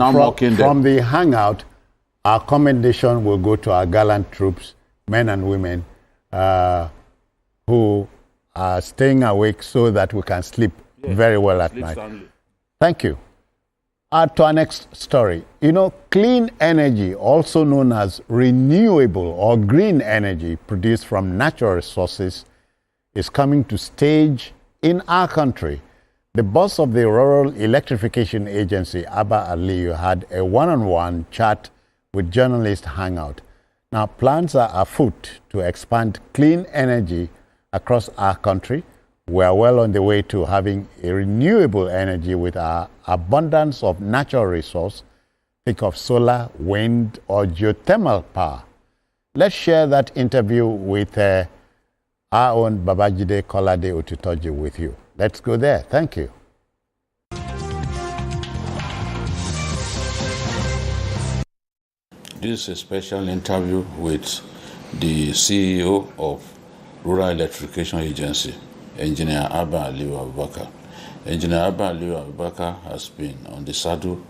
From the hangout, our commendation will go to our gallant troops, men and women, who are staying awake so that we can sleep very well at night. Soundly. Thank you. To our next story. You know, clean energy, also known as renewable or green energy produced from natural resources, is coming to stage in our country. The boss of the Rural Electrification Agency, Aliyu, had a one-on-one chat with journalist Hangout. Now, plans are afoot to expand clean energy across our country. We are well on the way to having a renewable energy with our abundance of natural resource. Think of solar, wind, or geothermal power. Let's share that interview with our own Babajide Kolade Otutoji with you. Let's go there. Thank you. This is a special interview with the CEO of Rural Electrification Agency, Engineer Aliyu Abubakar. Engineer Aliyu Abubakar has been on the saddle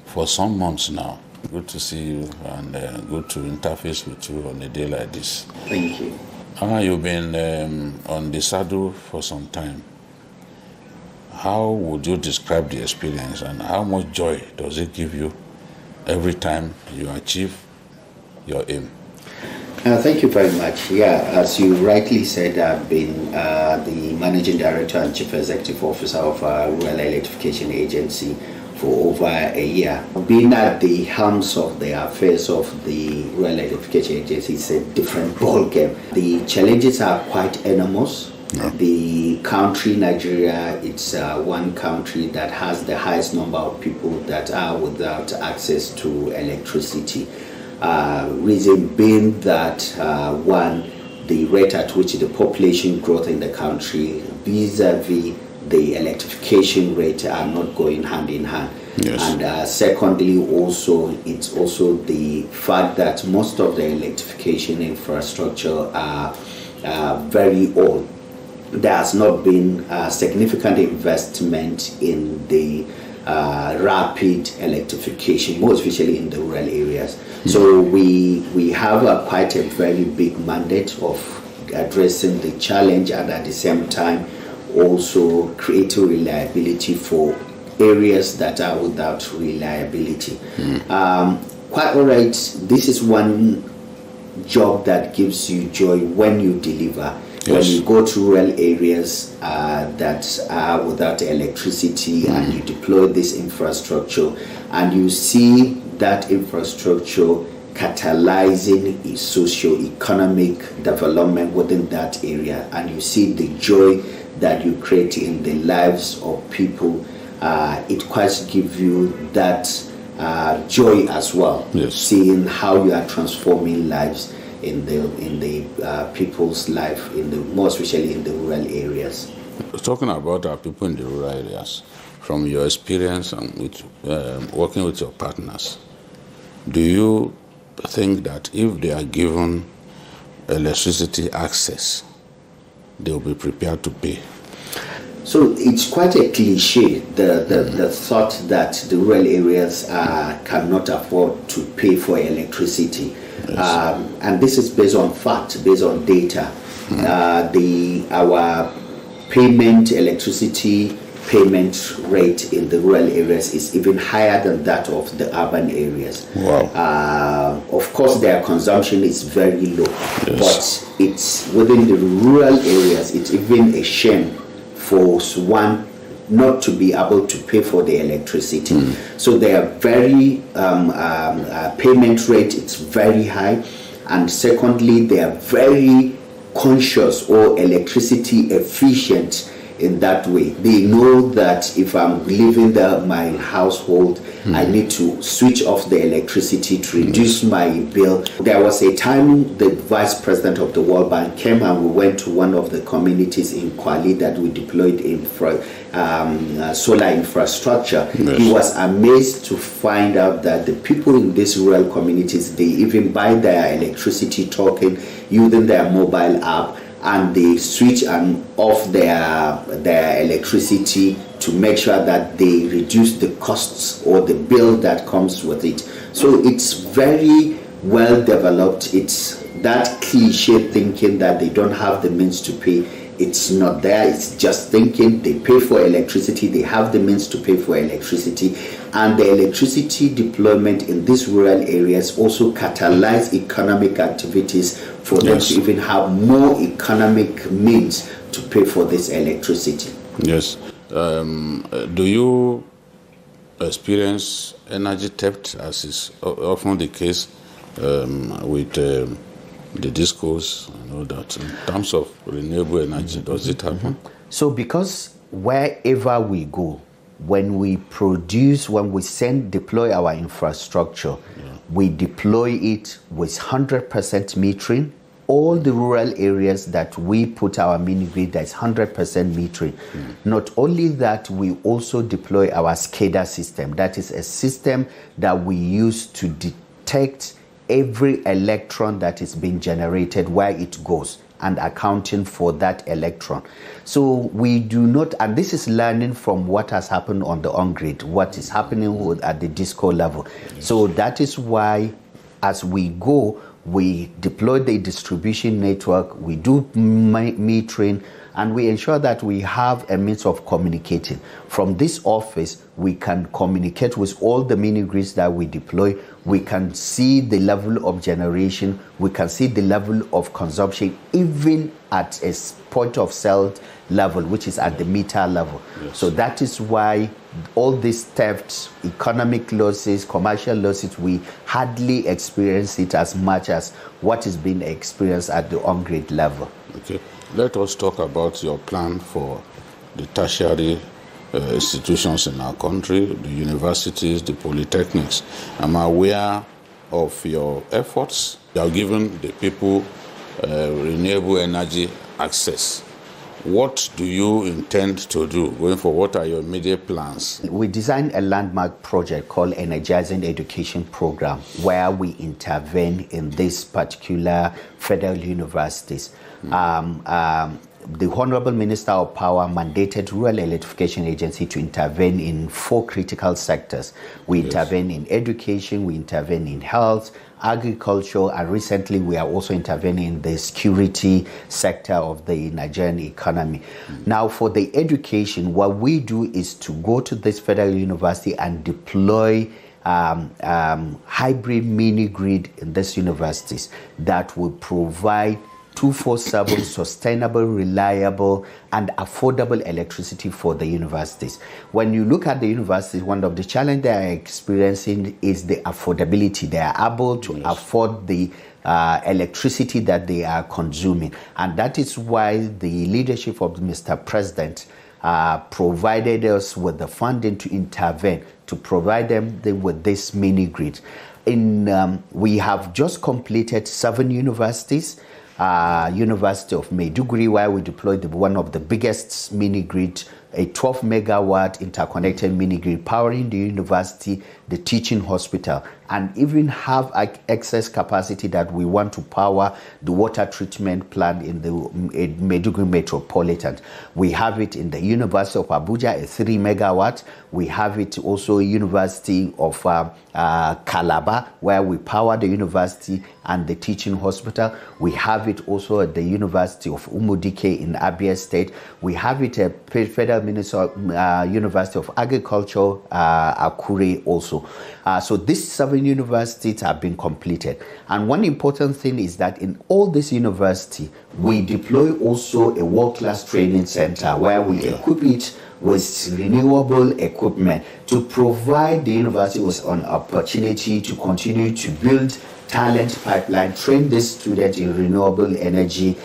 for some months now. Good to see you and good to interface with you on a day like this. Thank you. You've been on the saddle for some time. How would you describe the experience and how much joy does it give you every time you achieve your aim? Thank you very much. Yeah, as you rightly said, I've been the Managing Director and Chief Executive Officer of Rural Electrification Agency for over a year. Being at the helms of the affairs of the Rural Electrification Agency is a different ballgame. The challenges are quite enormous. Yeah. The country, Nigeria, it's one country that has the highest number of people that are without access to electricity. Reason being that, one, the rate at which the population growth in the country vis-a-vis the electrification rate are not going hand in hand. Yes. And secondly, also, it's also the fact that most of the electrification infrastructure are very old. There has not been significant investment in the rapid electrification, more especially in the rural areas. Mm-hmm. So we have quite a very big mandate of addressing the challenge and at the same time also creating reliability for areas that are without reliability. Mm-hmm. Quite all right, this is one job that gives you joy when you deliver. Yes. When you go to rural areas that are without electricity and you deploy this infrastructure and you see that infrastructure catalyzing a socio-economic development within that area and you see the joy that you create in the lives of people, it quite gives you that joy as well. Yes. Seeing how you are transforming lives in the people's life, more especially in the rural areas. Talking about our people in the rural areas, from your experience and with working with your partners, do you think that if they are given electricity access, they will be prepared to pay? So it's quite a cliche, the thought that the rural areas cannot afford to pay for electricity. Yes. And this is based on fact, based on data. Our electricity payment rate in the rural areas is even higher than that of the urban areas. Wow. Of course, their consumption is very low, yes. But it's within the rural areas, it's even a shame for one not to be able to pay for the electricity. So their very payment rate, it's very high, and secondly, they are very conscious or electricity efficient in that way. They know that if I'm leaving my household, I need to switch off the electricity to reduce my bill. There was a time the vice president of the World Bank came and we went to one of the communities in Kwali that we deployed solar infrastructure. Yes. He was amazed to find out that the people in these rural communities, they even buy their electricity token using their mobile app, and they switch off their electricity to make sure that they reduce the costs or the bill that comes with it. So it's very well developed. It's that cliche thinking that they don't have the means to pay. It's not there. It's just thinking they pay for electricity, they have the means to pay for electricity, and the electricity deployment in these rural areas also catalyze economic activities for them to even have more economic means to pay for this electricity. Yes. Do you experience energy theft, as is often the case with the discourse and all that? In terms of renewable energy, does it happen? So because wherever we go, when we produce, when we deploy our infrastructure, we deploy it with 100% metering. All the rural areas that we put our mini grid, that's 100% metering. Not only that, we also deploy our SCADA system. That is a system that we use to detect every electron that is being generated, where it goes, and accounting for that electron. So we do not, and this is learning from what has happened on the on-grid, what is happening at the disco level. So that is why, as we go, we deploy the distribution network, we do metering, and we ensure that we have a means of communicating. From this office, we can communicate with all the mini grids that we deploy. We can see the level of generation, we can see the level of consumption, even at a point of sale level, which is at the meter level. So that is why all these thefts, economic losses, commercial losses, we hardly experience it as much as what is being experienced at the on-grid level. Okay. Let us talk about your plan for the tertiary institutions in our country, the universities, the polytechnics. I'm aware of your efforts. You have given the people renewable energy access. What do you intend to do going forward? What are your immediate plans? We designed a landmark project called Energizing Education Program, where we intervene in these particular federal universities. The Honorable Minister of Power mandated Rural Electrification Agency to intervene in 4 critical sectors. We intervene in education, we intervene in health, agriculture, and recently we are also intervening in the security sector of the Nigerian economy. Now, for the education, what we do is to go to this federal university and deploy hybrid mini grid in these universities that will provide 24/7 sustainable, reliable, and affordable electricity for the universities. When you look at the universities, one of the challenges they are experiencing is the affordability. They are able to afford the electricity that they are consuming. And that is why the leadership of Mr. President provided us with the funding to intervene, to provide them with this mini grid. We have just completed 7 universities. University of Maiduguri, where we deployed one of the biggest mini grid, a 12 megawatt interconnected mini grid powering the university, the teaching hospital, and even have excess capacity that we want to power the water treatment plant in the Maiduguri Metropolitan. We have it in the University of Abuja, a 3 megawatt. We have it also University of Calabar, where we power the university and the teaching hospital. We have it also at the University of Umudike in Abia State. We have it at Federal University of Agriculture, Akure also. So these 7 universities have been completed. And one important thing is that in all this university, we deploy also a world-class training center where we equip it with renewable equipment to provide the university with an opportunity to continue to build talent pipeline, train these students in renewable energy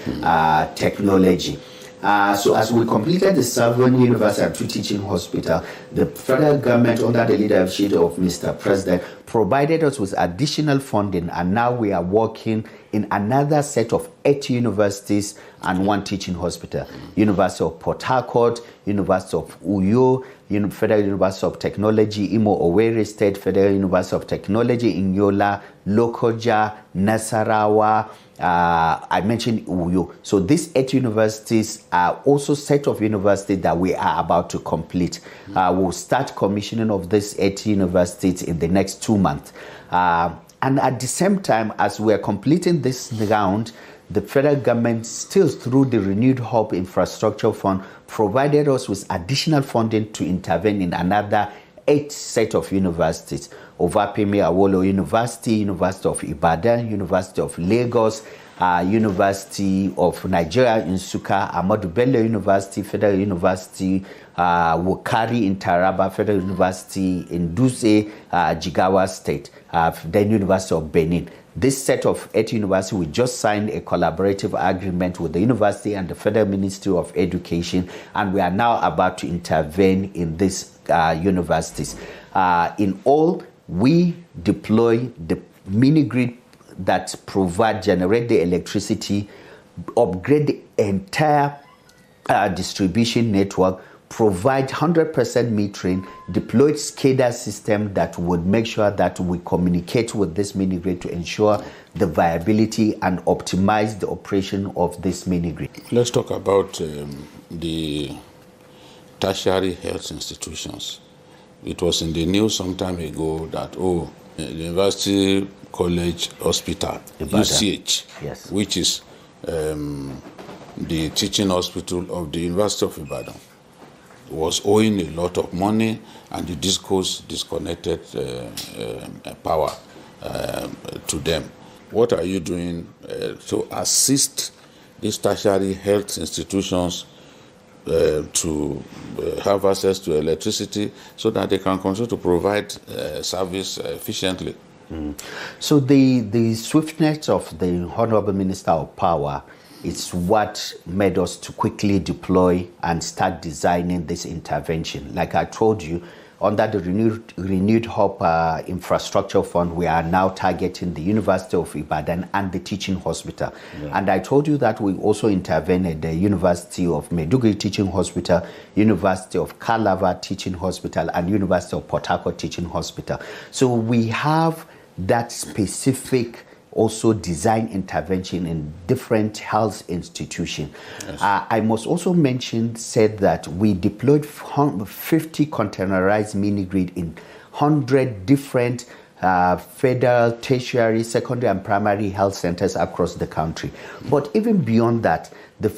technology. So as we completed the 7 university and 2 teaching hospital, the federal government, under the leadership of Mr. President, provided us with additional funding, and now we are working in another set of 8 universities and 1 teaching hospital. University of Port Harcourt, University of Uyo, Federal University of Technology, Imo Owerri State, Federal University of Technology in Yola, Lokoja, Nasarawa, I mentioned Uyo. So these 8 universities are also set of universities that we are about to complete. We'll start commissioning of these 8 universities in the next 2 months. And at the same time, as we are completing this round, the federal government, still through the Renewed Hope Infrastructure Fund, provided us with additional funding to intervene in another 8 set of universities. Obafemi Awolowo University, University of Ibadan, University of Lagos, University of Nigeria in Nsukka, Ahmadu Bello University, Federal University, Wukari in Taraba, Federal University in Dutse, Jigawa State, then University of Benin. This set of 8 universities, we just signed a collaborative agreement with the university and the Federal Ministry of Education, and we are now about to intervene in these universities. In all, we deploy the mini-grid that generate the electricity, upgrade the entire distribution network, provide 100% metering, deployed SCADA system that would make sure that we communicate with this mini-grid to ensure the viability and optimize the operation of this mini-grid. Let's talk about the tertiary health institutions. It was in the news some time ago that, the University College Hospital, Ibadan. UCH, yes, which is the teaching hospital of the University of Ibadan, was owing a lot of money, and the discos disconnected power to them. What are you doing to assist these tertiary health institutions to have access to electricity so that they can continue to provide service efficiently? So the swiftness of the Honorable Minister of Power is what made us to quickly deploy and start designing this intervention. Like I told you, under the Renewed Hope Infrastructure Fund, we are now targeting the University of Ibadan and the teaching hospital. Yeah. And I told you that we also intervene at the University of Maiduguri Teaching Hospital, University of Calabar Teaching Hospital, and University of Port Harcourt Teaching Hospital. So we have that specific also design intervention in different health institutions. Yes. I must also said that we deployed 50 containerized mini-grid in 100 different federal, tertiary, secondary, and primary health centers across the country. But even beyond that, the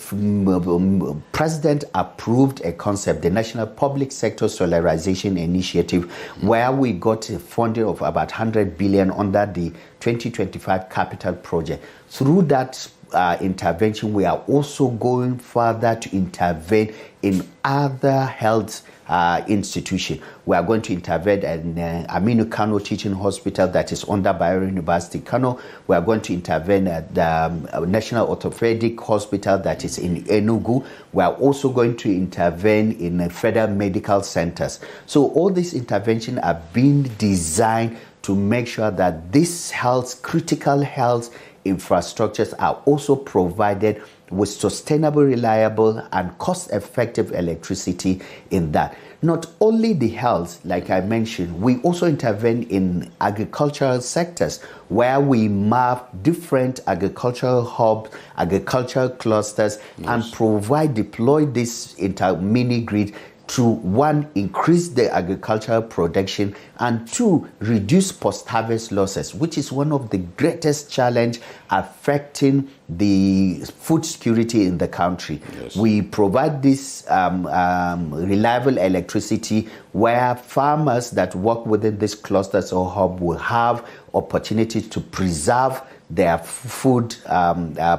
president approved a concept, the National Public Sector Solarization Initiative, where we got a funding of about 100 billion under the 2025 capital project. Through that intervention, we are also going further to intervene in other health institution. We are going to intervene in Aminu Kano Teaching Hospital that is under Bayero University, Kano. We are going to intervene at the National Orthopedic Hospital that is in Enugu. We are also going to intervene in federal medical centers. So all these interventions are being designed to make sure that these critical health infrastructures are also provided with sustainable, reliable, and cost-effective electricity in that. Not only the health, like I mentioned, we also intervene in agricultural sectors where we map different agricultural hubs, agricultural clusters, yes, and deploy this mini-grid to, 1, increase the agricultural production, and 2, reduce post-harvest losses, which is one of the greatest challenges affecting the food security in the country. Yes. We provide this reliable electricity where farmers that work within these clusters or hub will have opportunity to preserve their food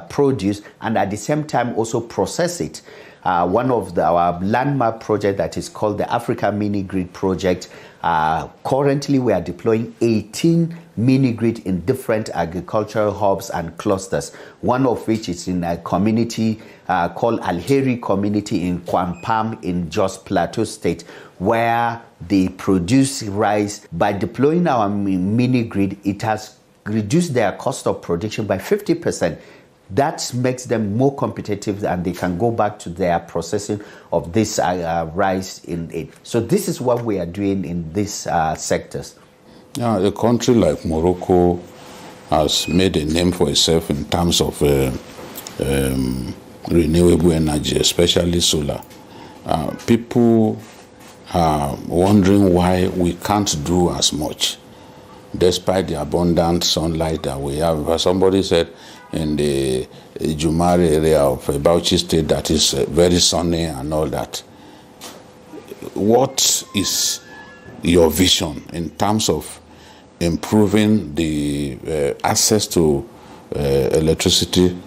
produce, and at the same time also process it. One of our landmark project that is called the Africa Mini Grid Project. Currently, we are deploying 18 mini grid in different agricultural hubs and clusters. One of which is in a community called Alheri Community in Kwampam in Jos Plateau State, where they produce rice. By deploying our mini grid, it has reduced their cost of production by 50%. That makes them more competitive, and they can go back to their processing of this rice in it. So this is what we are doing in these sectors. Now, a country like Morocco has made a name for itself in terms of renewable energy, especially solar. People are wondering why we can't do as much, despite the abundant sunlight that we have. Somebody said in the Jumar area of Bauchi State that is very sunny and all that. What is your vision in terms of improving the access to electricity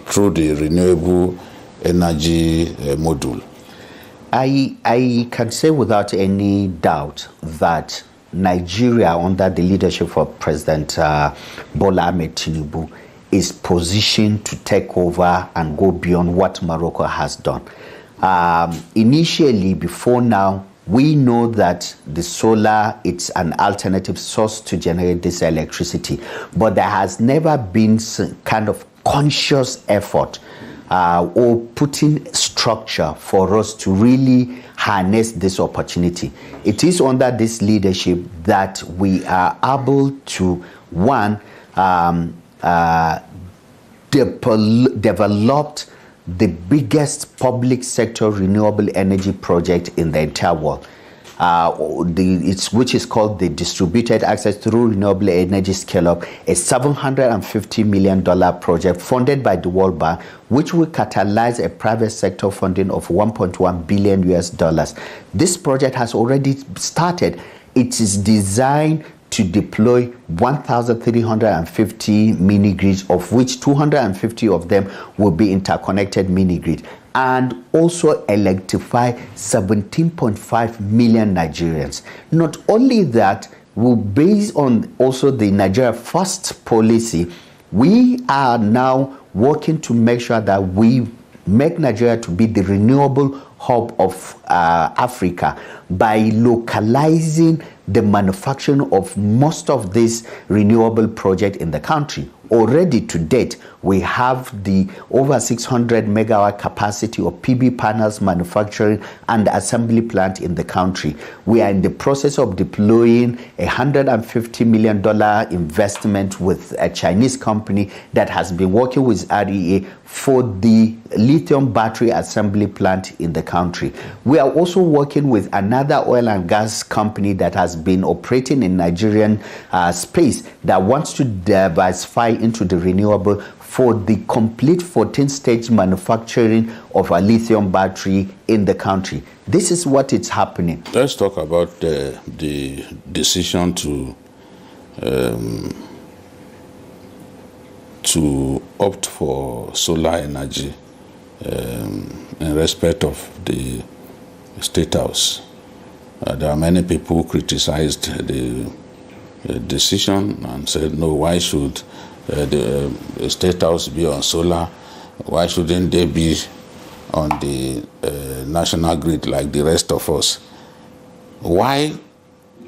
through the renewable energy module? I can say without any doubt that Nigeria, under the leadership of President Bola Ahmed Tinubu, is positioned to take over and go beyond what Morocco has done. Initially, before now, we know that the solar, it's an alternative source to generate this electricity, but there has never been some kind of conscious effort or putting structure for us to really harness this opportunity. It is under this leadership that we are able to, one, developed the biggest public sector renewable energy project in the entire world, which is called the Distributed Access Through Renewable Energy Scale-Up, a $750 million project funded by the World Bank, which will catalyze a private sector funding of $1.1 billion US. This project has already started. It is designed to deploy 1,350 mini-grids, of which 250 of them will be interconnected mini-grid, and also electrify 17.5 million Nigerians. Not only that, based on also the Nigeria First policy, we are now working to make sure that we make Nigeria to be the renewable hub of Africa by localizing the manufacturing of most of this renewable project in the country. Already to date, we have the over 600 megawatt capacity of PV panels manufacturing and assembly plant in the country. We are in the process of deploying a $150 million investment with a Chinese company that has been working with REA for the lithium battery assembly plant in the country. We are also working with another oil and gas company that has been operating in Nigerian space that wants to diversify into the renewable for the complete 14-stage manufacturing of a lithium battery in the country. This is what is happening. Let's talk about the decision to opt for solar energy in respect of the State House. There are many people who criticized the decision and said, no, why should the State House be on solar? Why shouldn't they be on the national grid like the rest of us? Why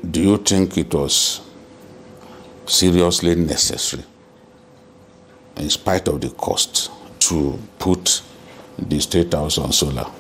do you think it was seriously necessary, in spite of the cost, to put the State House on solar?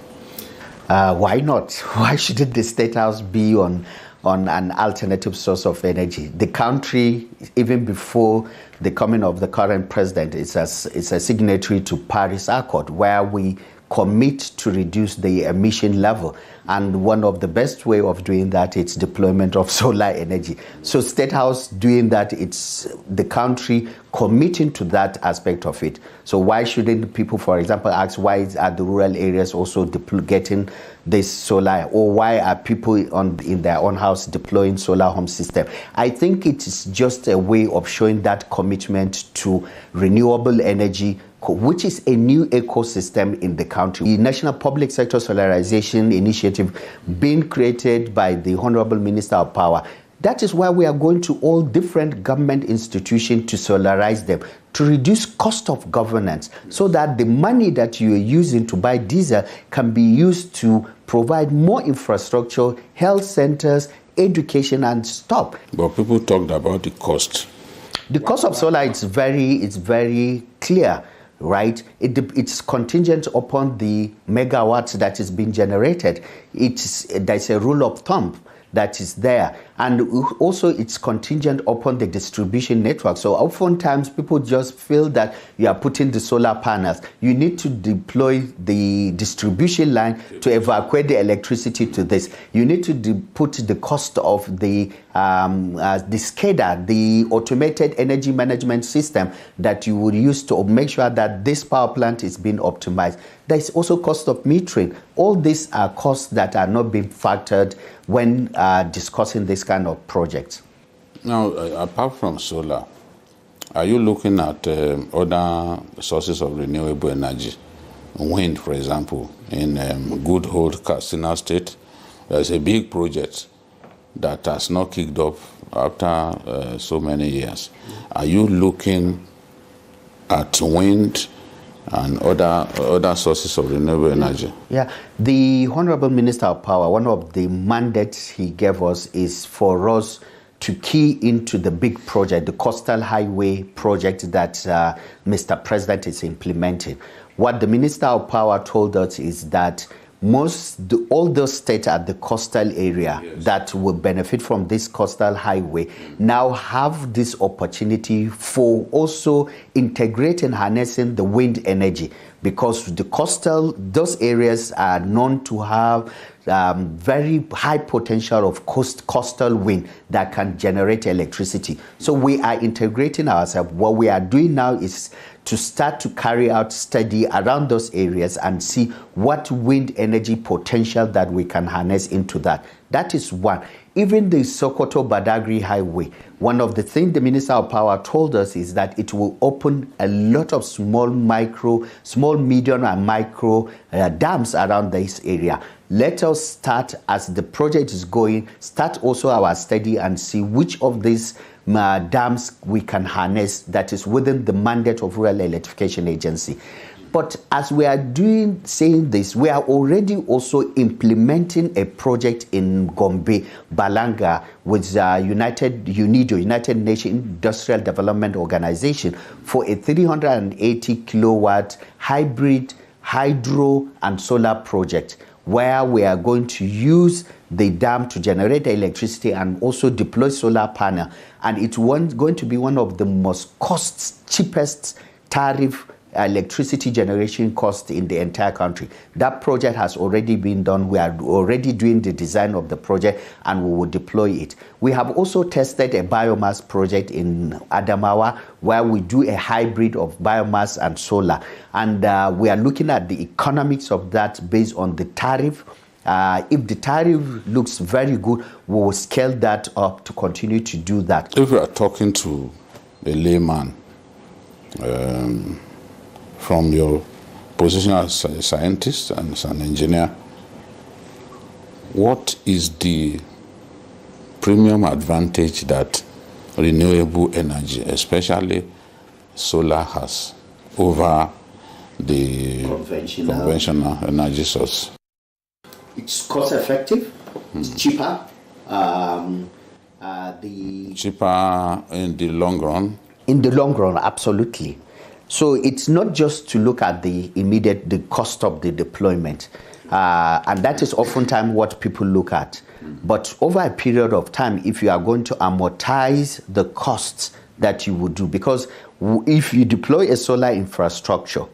Why not? Why shouldn't the State House be on an alternative source of energy? The country, even before the coming of the current president, is a signatory to Paris Accord, where we commit to reduce the emission level. And one of the best way of doing that is deployment of solar energy. So State House doing that, it's the country committing to that aspect of it. So why shouldn't people, for example, ask why are the rural areas also getting this solar, or why are people in their own house deploying solar home system? I think it is just a way of showing that commitment to renewable energy, which is a new ecosystem in the country. The National Public Sector Solarization Initiative being created by the Honorable Minister of Power. That is why we are going to all different government institutions to solarize them, to reduce cost of governance, so that the money that you are using to buy diesel can be used to provide more infrastructure, health centers, education, and stop. But people talked about the cost. The cost of solar is very clear, right? It's contingent upon the megawatts that is being generated. There's a rule of thumb that is there, and also it's contingent upon the distribution network. So oftentimes people just feel that you are putting the solar panels. You need to deploy the distribution line to evacuate the electricity to this. You need to put the cost of the SCADA, the automated energy management system that you would use to make sure that this power plant is being optimized. There is also cost of metering. All these are costs that are not being factored when discussing this kind of projects. Now, apart from solar, are you looking at other sources of renewable energy? Wind, for example, in good old Katsina State, there's a big project that has not kicked off after so many years. Are you looking at wind and other sources of renewable energy? Yeah, the Honorable Minister of Power, one of the mandates he gave us is for us to key into the big project, the Coastal Highway project that Mr. President is implementing. What the Minister of Power told us is that all those states at the coastal area that will benefit from this coastal highway now have this opportunity for also integrating, harnessing the wind energy, because those areas are known to have very high potential of coastal wind that can generate electricity. So we are integrating ourselves. What we are doing now is to start to carry out study around those areas and see what wind energy potential that we can harness into that. That is one. Even the Sokoto-Badagry Highway, one of the things the Minister of Power told us is that it will open a lot of small, medium and micro dams around this area. Let us start, as the project is going, start also our study and see which of these dams we can harness that is within the mandate of Rural Electrification Agency. But as we are saying this, we are already also implementing a project in Gombe, Balanga, with United Nations Industrial Development Organization for a 380 kilowatt hybrid hydro and solar project, where we are going to use the dam to generate electricity and also deploy solar panel. And it's going to be one of the most cheapest tariff electricity generation cost in the entire country. That project has already been done. We are already doing the design of the project and we will deploy it. We have also tested a biomass project in Adamawa where we do a hybrid of biomass and solar. And we are looking at the economics of that based on the tariff. If the tariff looks very good, we will scale that up to continue to do that. If we are talking to a layman, from your position as a scientist and as an engineer, what is the premium advantage that renewable energy, especially solar, has over the conventional energy source? It's cost effective, it's cheaper. Cheaper in the long run? In the long run, absolutely. So it's not just to look at the cost of the deployment. And that is oftentimes what people look at. But over a period of time, if you are going to amortize the costs that you would do, because if you deploy a solar infrastructure,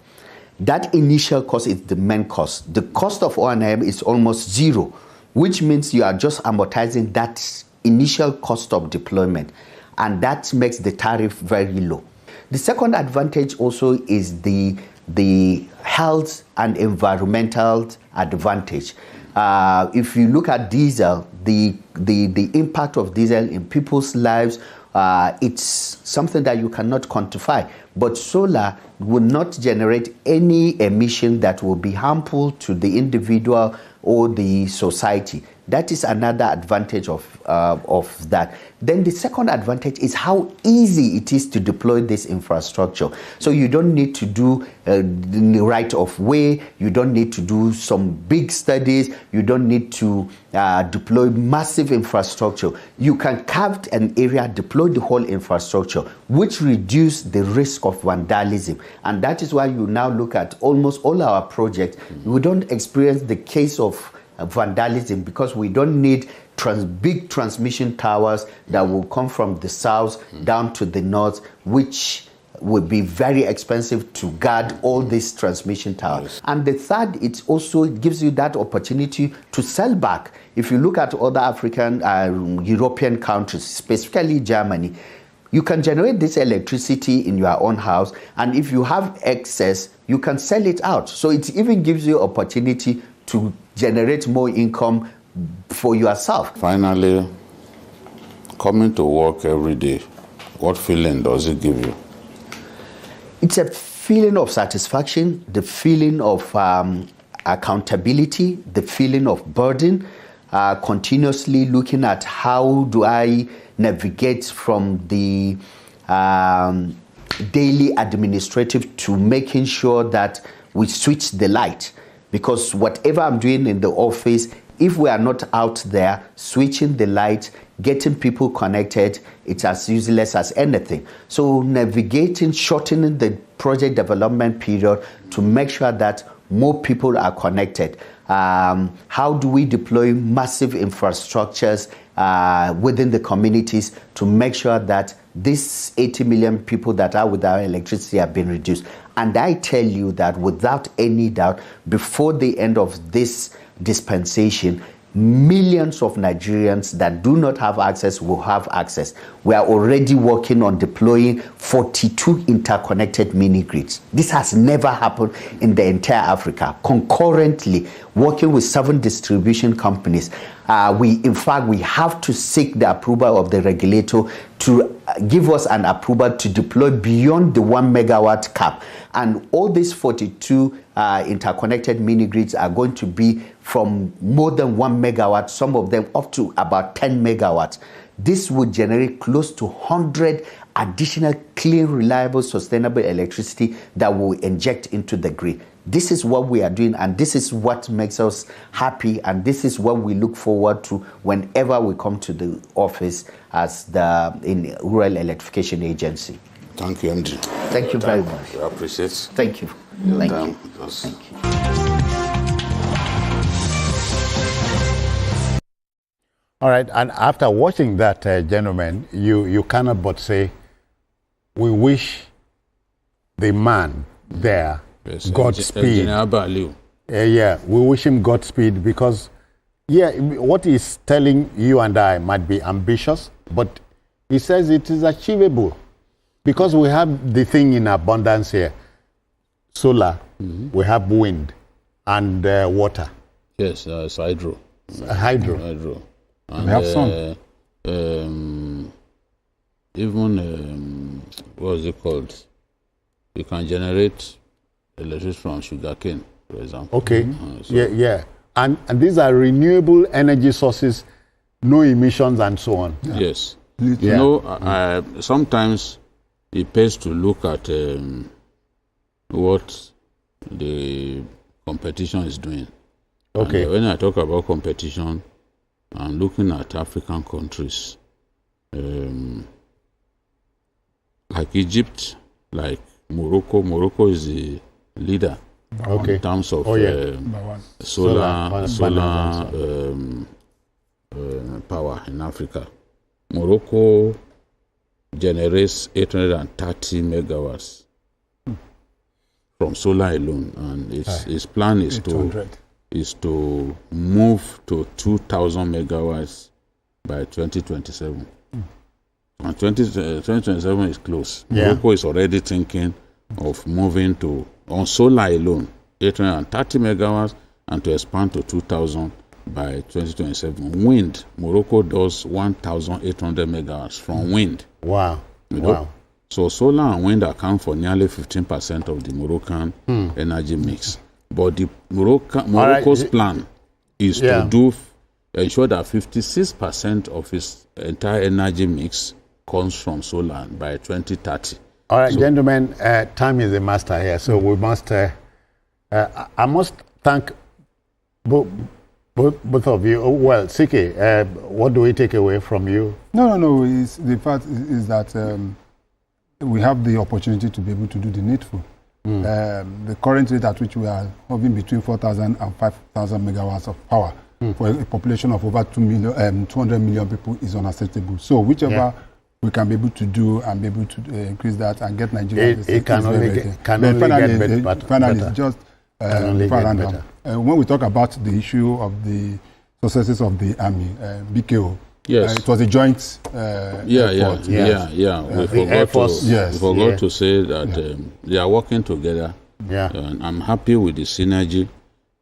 that initial cost is the main cost. The cost of O&M is almost zero, which means you are just amortizing that initial cost of deployment. And that makes the tariff very low. The second advantage also is the health and environmental advantage. If you look at diesel, the impact of diesel in people's lives, it's something that you cannot quantify. But solar will not generate any emission that will be harmful to the individual or the society. That is another advantage of that. Then the second advantage is how easy it is to deploy this infrastructure. So you don't need to do the right of way, you don't need to do some big studies, you don't need to deploy massive infrastructure. You can carve an area, deploy the whole infrastructure, which reduce the risk of vandalism. And that is why you now look at almost all our projects, we don't experience the case of vandalism because we don't need big transmission towers that will come from the south down to the north, which would be very expensive to guard all these transmission towers. Yes. And the third, it also gives you that opportunity to sell back. If you look at other African, European countries, specifically Germany, you can generate this electricity in your own house, and if you have excess, you can sell it out. So it even gives you opportunity to generate more income for yourself. Finally, coming to work every day, what feeling does it give you? It's a feeling of satisfaction, the feeling of accountability, the feeling of burden, continuously looking at how do I navigate from the daily administrative to making sure that we switch the light. Because whatever I'm doing in the office, if we are not out there switching the light, getting people connected, it's as useless as anything. So navigating, shortening the project development period to make sure that more people are connected. How do we deploy massive infrastructures within the communities to make sure that these 80 million people that are without electricity have been reduced? And I tell you that without any doubt, before the end of this dispensation, millions of Nigerians that do not have access will have access. We are already working on deploying 42 interconnected mini-grids. This has never happened in the entire Africa. Concurrently, working with 7 distribution companies, we have to seek the approval of the regulator to give us an approval to deploy beyond the 1 megawatt cap. And all these 42 interconnected mini-grids are going to be from more than 1 megawatt, some of them up to about 10 megawatts. This would generate close to 100 additional clean, reliable, sustainable electricity that will inject into the grid. This is what we are doing, and this is what makes us happy, and this is what we look forward to whenever we come to the office as in Rural Electrification Agency. Thank you, MD. Thank you very much. I appreciate it. Thank you. Thank you. Thank you. All right, and after watching that, gentleman, you cannot but say, we wish the man there Godspeed. Aliyu. Yeah, we wish him Godspeed because, what he's telling you and I might be ambitious, but he says it is achievable because we have the thing in abundance here. Solar, we have wind and water. Yes, it's hydro. Hydro. And we have sun. Even, what is it called? You can generate electricity from sugarcane, for example. Okay, yeah. And these are renewable energy sources, no emissions and so on. Yeah. Yes. You know, sometimes it pays to look at what the competition is doing. Okay. And when I talk about competition, I'm looking at African countries like Egypt, like Morocco. Morocco is the leader in terms of solar power in Africa. Morocco generates 830 megawatts from solar alone, and its plan is to move to 2,000 megawatts by 2027. And 2027 is close. Morocco is already thinking of moving to, on solar alone, 830 megawatts and to expand to 2,000 by 2027. Wind, Morocco does 1,800 megawatts from wind. Wow. So solar and wind account for nearly 15% of the Moroccan energy mix. But the Morocco's plan is to do ensure that 56% of its entire energy mix comes from solar by 2030. All right, gentlemen, time is a master here, so we must, I must thank both of you. Well, CK, what do we take away from you? No. The fact is that we have the opportunity to be able to do the needful. The current rate at which we are hovering between 4,000 and 5,000 megawatts of power for a population of over 200 million people is unacceptable. So whichever we can be able to do and be able to increase that and get Nigeria. It can only get better. Finally, just when we talk about the issue of the successes of the army, BKO, it was a joint effort. We forgot to say that they are working together. And I'm happy with the synergy.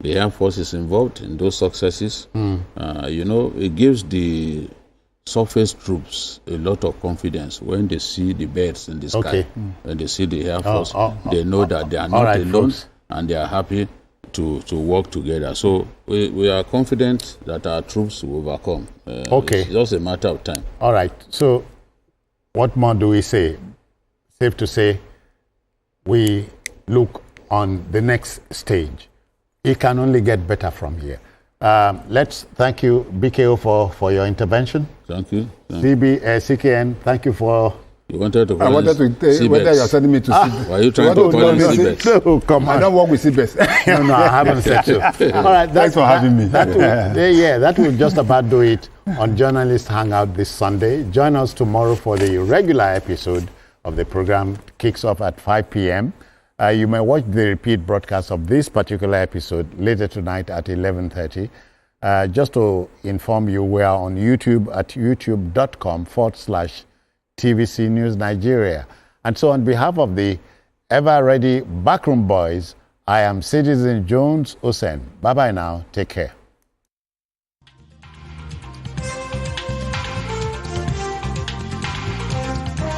The Air Force is involved in those successes. It gives the surface troops a lot of confidence when they see the birds in the sky. When they see the Air Force, they know that they are not alone, and they are happy to work together. So we are confident that our troops will overcome. It's just a matter of time. All right. So what more do we say? Safe to say, we look on the next stage. It can only get better from here. Let's thank you, BKO, for your intervention. Thank you. CKN, thank you for... You wanted to I wanted to tell you whether you're sending me to CBEX. Were you trying to call me CBEX? No, come on. I don't work with CBEX. No, I haven't said so. All right, thanks for having me. That will just about do it on Journalist Hangout this Sunday. Join us tomorrow for the regular episode of the program. It kicks off at 5 p.m. You may watch the repeat broadcast of this particular episode later tonight at 11:30. Just to inform you, we are on YouTube at youtube.com/TVC News Nigeria. And so on behalf of the ever-ready Backroom Boys, I am Citizen Jones Osen. Bye-bye now. Take care.